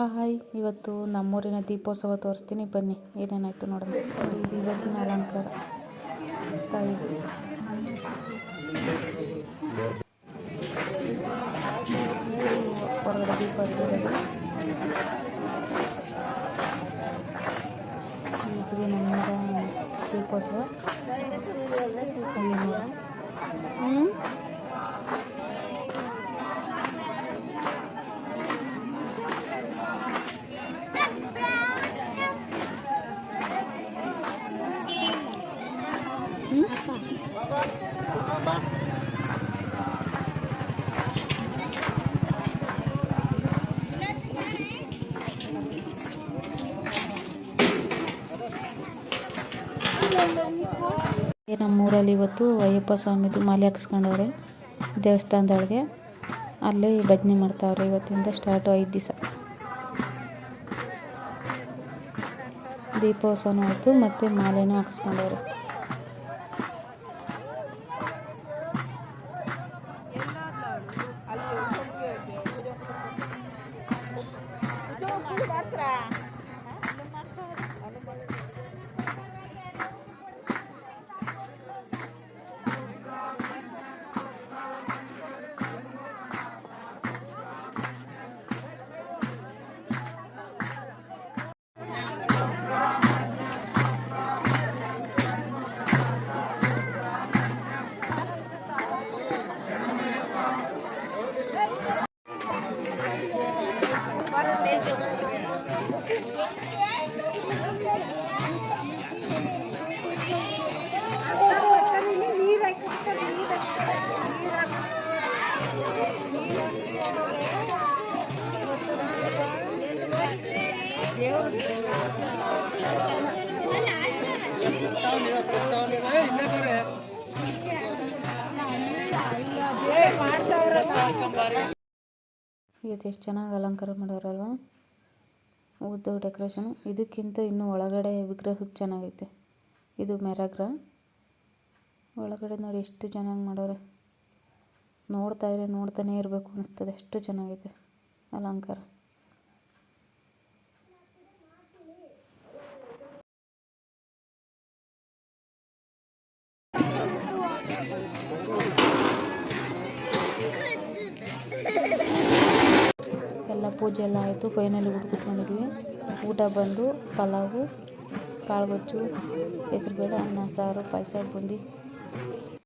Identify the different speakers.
Speaker 1: Hi, ಇವತ್ತು ನಮ್ಮೂರಿನ ದೀಪೋತ್ಸವ ತೋರಿಸ್ತೀನಿ, ಬನ್ನಿ ಏನೇನಾಯಿತು ನೋಡೋಣ. ಇದು ಇವತ್ತಿನ ಅಲಂಕಾರ ತಾಯಿಗೆ. ಹೊರಗಡೆ ದೀಪ ಹಚ್ಚಿರೋದು. ಇದು ನಮ್ಮೂರ ದೀಪೋತ್ಸವ. ನಮ್ಮೂರಲ್ಲಿ ಇವತ್ತು ಅಯ್ಯಪ್ಪ ಸ್ವಾಮಿದು ಮಾಲೆ ಹಾಕಿಸ್ಕೊಂಡವ್ರೆ ದೇವಸ್ಥಾನದೊಳಗೆ. ಅಲ್ಲೇ ಭಜನೆ ಮಾಡ್ತಾವ್ರೆ. ಇವತ್ತಿಂದ ಸ್ಟಾರ್ಟು 5 ದಿವಸ ದೀಪೋತ್ಸವನೂ ಆಯಿತು, ಮತ್ತು ಮಾಲೆನೂ ಹಾಕಿಸ್ಕೊಂಡವ್ರೆ. ಇವತ್ತು ಎಷ್ಟು ಚೆನ್ನಾಗಿ ಅಲಂಕಾರ ಮಾಡೋರಲ್ವ, ಹೂದು ಡೆಕೋರೇಷನು. ಇದಕ್ಕಿಂತ ಇನ್ನೂ ಒಳಗಡೆ ವಿಗ್ರಹ ಚೆನ್ನಾಗೈತೆ. ಇದು ಮೆರಗ್ರ ಒಳಗಡೆ ನೋಡಿ ಎಷ್ಟು ಚೆನ್ನಾಗಿ ಮಾಡೋರೆ. ನೋಡ್ತಾನೆ ಇರಬೇಕು ಅನಿಸ್ತದೆ, ಎಷ್ಟು ಚೆನ್ನಾಗೈತೆ ಅಲಂಕಾರ. ಎಲ್ಲ ಪೂಜೆ ಎಲ್ಲ ಆಯಿತು. ಫೈನಲಿ ಊಟ ಕೂತ್ಕೊಂಡಿದ್ವಿ. ಊಟ ಬಂದು ಪಲಾವು, ಕಾಳುಗೊಜ್ಜು, ಹೆಸರುಬೇಳೆ, ಅನ್ನ, ಸಾರು, ಪಾಯಸ, ಬೂಂದಿ